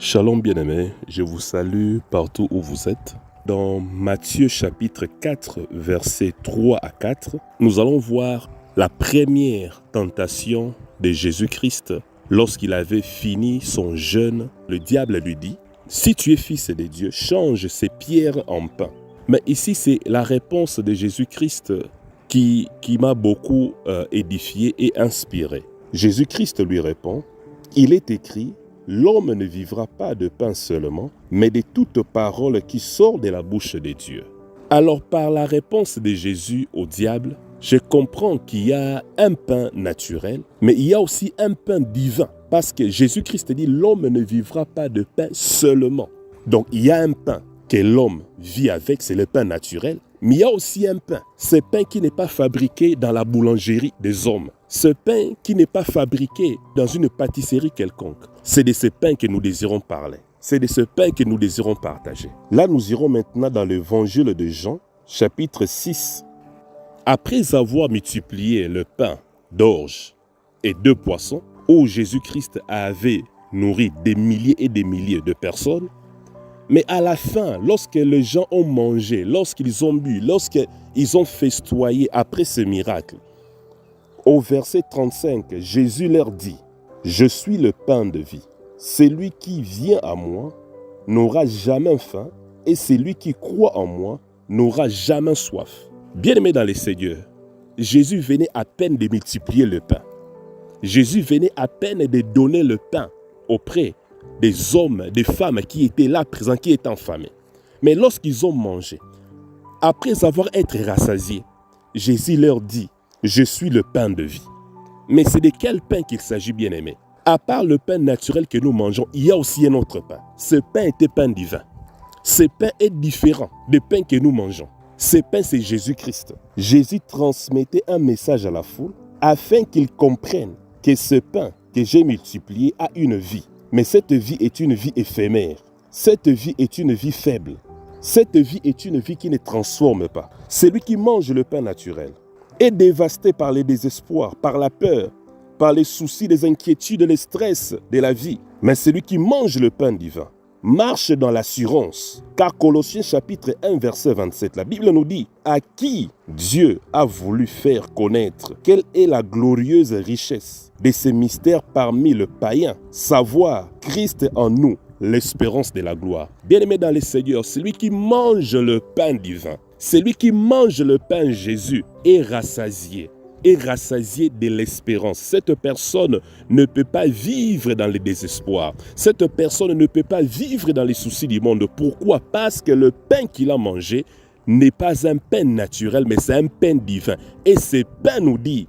Shalom bien-aimés, je vous salue partout où vous êtes. Dans Matthieu chapitre 4, versets 3 à 4, nous allons voir la première tentation de Jésus-Christ. Lorsqu'il avait fini son jeûne, le diable lui dit « Si tu es fils de Dieu, change ces pierres en pain. » Mais ici, c'est la réponse de Jésus-Christ qui m'a beaucoup édifié et inspiré. Jésus-Christ lui répond « Il est écrit, l'homme ne vivra pas de pain seulement, mais de toute parole qui sort de la bouche de Dieu. » Alors par la réponse de Jésus au diable, je comprends qu'il y a un pain naturel, mais il y a aussi un pain divin. Parce que Jésus-Christ dit, l'homme ne vivra pas de pain seulement. Donc il y a un pain que l'homme vit avec, c'est le pain naturel. Mais il y a aussi un pain, ce pain qui n'est pas fabriqué dans la boulangerie des hommes. Ce pain qui n'est pas fabriqué dans une pâtisserie quelconque. C'est de ce pain que nous désirons parler. C'est de ce pain que nous désirons partager. Là, nous irons maintenant dans l'évangile de Jean, chapitre 6. Après avoir multiplié le pain d'orge et 2 poissons, où Jésus-Christ avait nourri des milliers et des milliers de personnes, mais à la fin, lorsque les gens ont mangé, lorsqu'ils ont bu, lorsqu'ils ont festoyé après ce miracle, au verset 35, Jésus leur dit, « Je suis le pain de vie. Celui qui vient à moi n'aura jamais faim, et celui qui croit en moi n'aura jamais soif. » Bien-aimés dans les Seigneurs, Jésus venait à peine de multiplier le pain. Jésus venait à peine de donner le pain auprès des hommes, des femmes qui étaient là présents, qui étaient affamés. Mais lorsqu'ils ont mangé, après avoir été rassasiés, Jésus leur dit, « Je suis le pain de vie. » Mais c'est de quel pain qu'il s'agit, bien-aimés? À part le pain naturel que nous mangeons, il y a aussi un autre pain. Ce pain était pain divin. Ce pain est différent du pain que nous mangeons. Ce pain, c'est Jésus-Christ. Jésus transmettait un message à la foule afin qu'ils comprennent que ce pain que j'ai multiplié a une vie. Mais cette vie est une vie éphémère. Cette vie est une vie faible. Cette vie est une vie qui ne transforme pas. Celui qui mange le pain naturel est dévasté par les désespoirs, par la peur, par les soucis, les inquiétudes, les stress de la vie. Mais celui qui mange le pain divin marche dans l'assurance. Car Colossiens chapitre 1 verset 27, la Bible nous dit « À qui Dieu a voulu faire connaître quelle est la glorieuse richesse de ces mystères parmi les païens, savoir Christ en nous, l'espérance de la gloire. » Bien-aimé dans les Seigneurs, celui qui mange le pain divin, celui qui mange le pain Jésus est rassasié de l'espérance. Cette personne ne peut pas vivre dans le désespoir. Cette personne ne peut pas vivre dans les soucis du monde. Pourquoi? Parce que le pain qu'il a mangé n'est pas un pain naturel, mais c'est un pain divin. Et ce pain nous dit,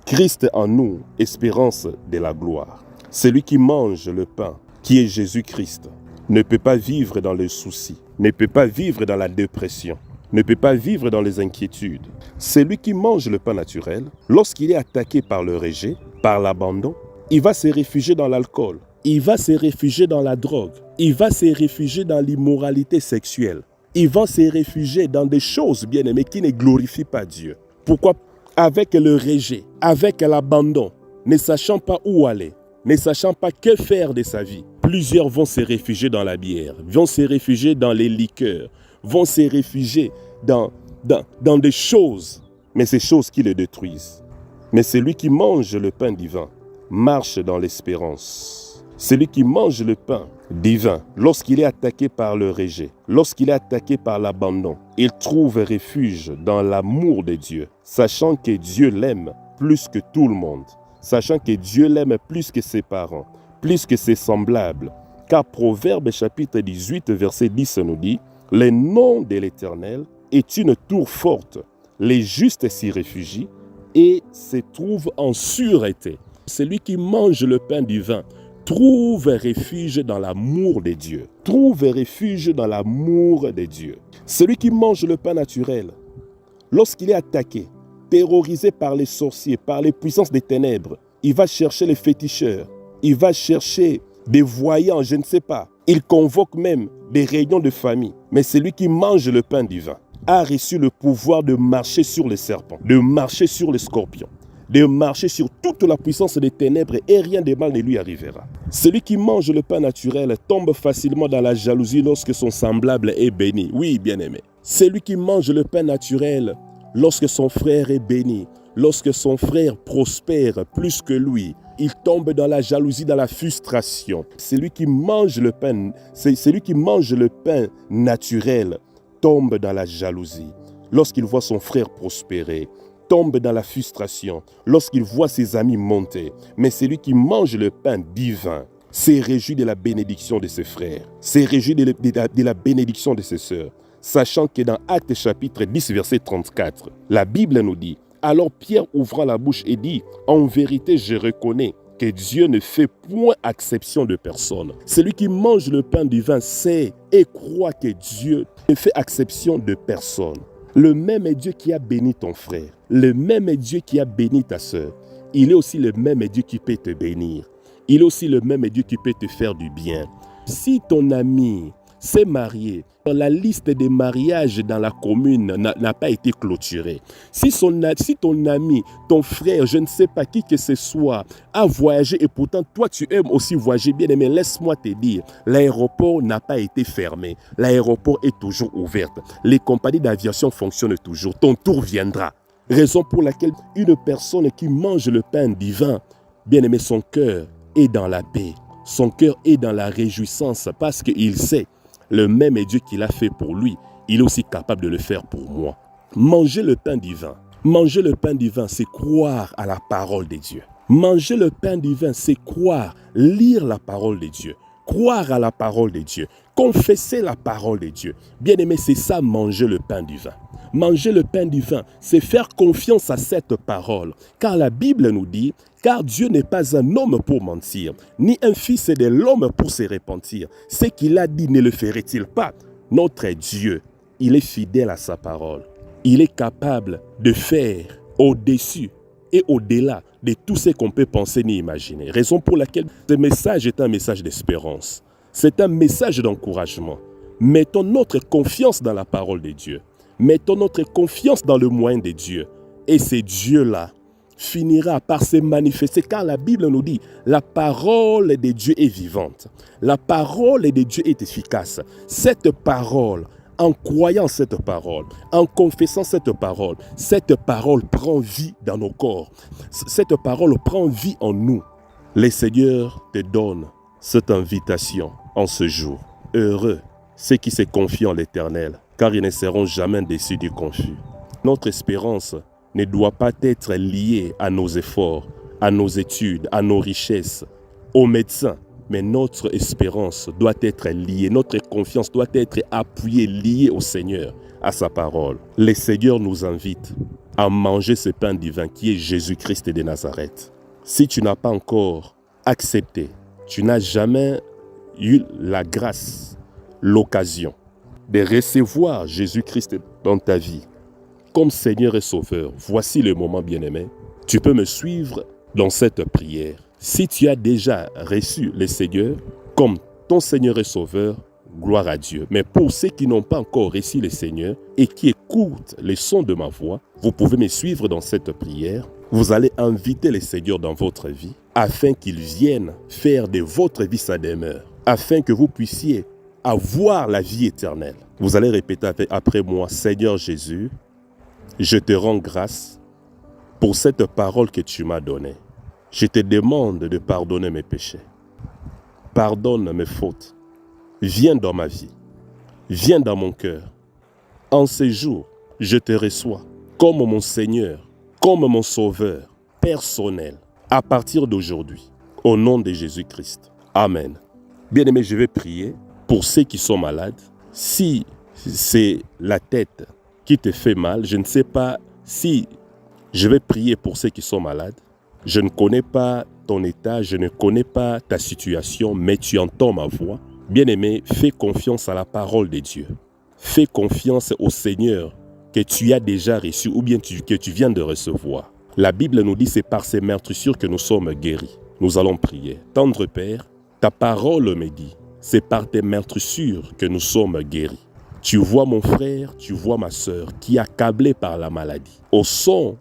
Christ en nous, espérance de la gloire. Celui qui mange le pain, qui est Jésus-Christ, ne peut pas vivre dans les soucis, ne peut pas vivre dans la dépression, ne peut pas vivre dans les inquiétudes. Celui qui mange le pain naturel, lorsqu'il est attaqué par le rejet, par l'abandon, il va se réfugier dans l'alcool, il va se réfugier dans la drogue, il va se réfugier dans l'immoralité sexuelle, il va se réfugier dans des choses, bien-aimées, qui ne glorifient pas Dieu. Pourquoi? Avec le rejet, avec l'abandon, ne sachant pas où aller, ne sachant pas que faire de sa vie, plusieurs vont se réfugier dans la bière, vont se réfugier dans les liqueurs, vont se réfugier dans des choses, mais ces choses qui le détruisent. Mais celui qui mange le pain divin marche dans l'espérance. Celui qui mange le pain divin, lorsqu'il est attaqué par le rejet, lorsqu'il est attaqué par l'abandon, il trouve refuge dans l'amour de Dieu, sachant que Dieu l'aime plus que tout le monde, sachant que Dieu l'aime plus que ses parents, plus que ses semblables. Car Proverbe chapitre 18, verset 10 nous dit, « Le nom de l'Éternel est une tour forte. Les justes s'y réfugient et se trouvent en sûreté. » Celui qui mange le pain divin trouve refuge dans l'amour de Dieu. Trouve refuge dans l'amour de Dieu. Celui qui mange le pain naturel, lorsqu'il est attaqué, terrorisé par les sorciers, par les puissances des ténèbres, il va chercher les féticheurs, il va chercher des voyants, je ne sais pas. Il convoque même des réunions de famille. Mais celui qui mange le pain divin a reçu le pouvoir de marcher sur les serpents, de marcher sur les scorpions, de marcher sur toute la puissance des ténèbres et rien de mal ne lui arrivera. Celui qui mange le pain naturel tombe facilement dans la jalousie lorsque son semblable est béni. Oui, bien-aimé. Celui qui mange le pain naturel lorsque son frère est béni, lorsque son frère prospère plus que lui, il tombe dans la jalousie, dans la frustration. Celui qui mange le pain naturel tombe dans la jalousie. Lorsqu'il voit son frère prospérer, tombe dans la frustration. Lorsqu'il voit ses amis monter. Mais celui qui mange le pain divin s'est réjoui de la bénédiction de ses frères, s'est réjoui de la bénédiction de ses sœurs. Sachant que dans Actes chapitre 10, verset 34, la Bible nous dit: alors Pierre ouvra la bouche et dit: en vérité, je reconnais que Dieu ne fait point exception de personne. Celui qui mange le pain divin sait et croit que Dieu ne fait exception de personne. Le même Dieu qui a béni ton frère, le même Dieu qui a béni ta sœur, il est aussi le même Dieu qui peut te bénir. Il est aussi le même Dieu qui peut te faire du bien. Si ton ami s'est marié, la liste des mariages dans la commune n'a pas été clôturée. Si ton ami, ton frère, je ne sais pas qui que ce soit, a voyagé et pourtant toi tu aimes aussi voyager, bien aimé, laisse-moi te dire, l'aéroport n'a pas été fermé. L'aéroport est toujours ouvert. Les compagnies d'aviation fonctionnent toujours. Ton tour viendra. Raison pour laquelle une personne qui mange le pain divin, bien aimé, son cœur est dans la paix. Son cœur est dans la réjouissance parce qu'il sait le même Dieu qui l'a fait pour lui, il est aussi capable de le faire pour moi. Manger le pain divin. Manger le pain divin, c'est croire à la parole de Dieu. Manger le pain divin, c'est croire, lire la parole de Dieu. Croire à la parole de Dieu. Confesser la parole de Dieu. Bien aimé, c'est ça, manger le pain divin. Manger le pain divin, c'est faire confiance à cette parole. Car la Bible nous dit: car Dieu n'est pas un homme pour mentir, ni un fils de l'homme pour se repentir. Ce qu'il a dit, ne le ferait-il pas? Notre Dieu, il est fidèle à sa parole. Il est capable de faire au-dessus et au-delà de tout ce qu'on peut penser ni imaginer. Raison pour laquelle ce message est un message d'espérance. C'est un message d'encouragement. Mettons notre confiance dans la parole de Dieu. Mettons notre confiance dans le moyen de Dieu. Et c'est Dieu-là finira par se manifester, car la Bible nous dit: la parole de Dieu est vivante. La parole de Dieu est efficace. Cette parole, en croyant cette parole, en confessant cette parole prend vie dans nos corps. Cette parole prend vie en nous. Le Seigneur te donne cette invitation en ce jour. Heureux ceux qui se confient en l'Éternel, car ils ne seront jamais déçus du confus. Notre espérance ne doit pas être liée à nos efforts, à nos études, à nos richesses, aux médecins. Mais notre espérance doit être liée, notre confiance doit être appuyée, liée au Seigneur, à sa parole. Le Seigneur nous invite à manger ce pain divin qui est Jésus-Christ de Nazareth. Si tu n'as pas encore accepté, tu n'as jamais eu la grâce, l'occasion de recevoir Jésus-Christ dans ta vie comme Seigneur et Sauveur, voici le moment, bien-aimé. Tu peux me suivre dans cette prière. Si tu as déjà reçu le Seigneur comme ton Seigneur et Sauveur, gloire à Dieu. Mais pour ceux qui n'ont pas encore reçu le Seigneur et qui écoutent les sons de ma voix, vous pouvez me suivre dans cette prière. Vous allez inviter le Seigneur dans votre vie afin qu'il vienne faire de votre vie sa demeure, afin que vous puissiez avoir la vie éternelle. Vous allez répéter après moi: Seigneur Jésus, je te rends grâce pour cette parole que tu m'as donnée. Je te demande de pardonner mes péchés. Pardonne mes fautes. Viens dans ma vie. Viens dans mon cœur. En ce jour, je te reçois comme mon Seigneur, comme mon Sauveur personnel. À partir d'aujourd'hui, au nom de Jésus-Christ. Amen. Bien-aimé, je vais prier pour ceux qui sont malades. Si c'est la tête qui te fait mal, je ne sais pas si je vais prier pour ceux qui sont malades. Je ne connais pas ton état, je ne connais pas ta situation, mais tu entends ma voix. Bien-aimé, fais confiance à la parole de Dieu. Fais confiance au Seigneur que tu as déjà reçu ou bien que tu viens de recevoir. La Bible nous dit: c'est par ces meurtrissures que nous sommes guéris. Nous allons prier. Tendre Père, ta parole me dit: c'est par tes meurtrissures que nous sommes guéris. Tu vois mon frère, tu vois ma sœur qui est accablée par la maladie. Au son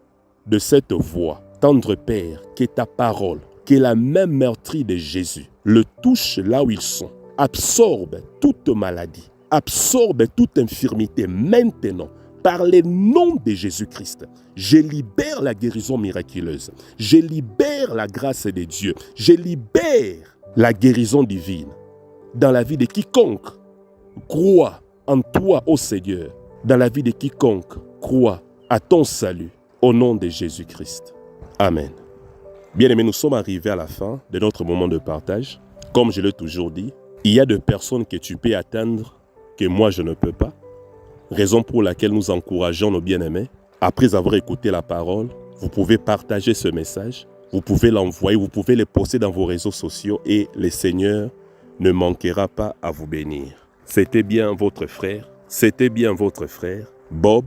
de cette voix, tendre Père, que ta parole, que la même meurtrie de Jésus le touche là où ils sont. Absorbe toute maladie, absorbe toute infirmité maintenant. Par le nom de Jésus-Christ, je libère la guérison miraculeuse. Je libère la grâce de Dieu. Je libère la guérison divine dans la vie de quiconque croit en toi, ô Seigneur, dans la vie de quiconque croit à ton salut, au nom de Jésus-Christ. Amen. Bien-aimés, nous sommes arrivés à la fin de notre moment de partage. Comme je l'ai toujours dit, il y a des personnes que tu peux atteindre que moi je ne peux pas. Raison pour laquelle nous encourageons nos bien-aimés. Après avoir écouté la parole, vous pouvez partager ce message, vous pouvez l'envoyer, vous pouvez le poster dans vos réseaux sociaux et le Seigneur ne manquera pas à vous bénir. C'était bien votre frère, Bob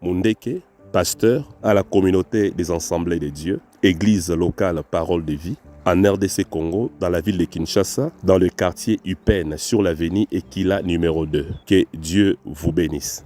Mundeke, pasteur à la communauté des Assemblées de Dieu, église locale Parole de Vie, en RDC Congo, dans la ville de Kinshasa, dans le quartier Upen, sur l'avenue Ekila numéro 2. Que Dieu vous bénisse.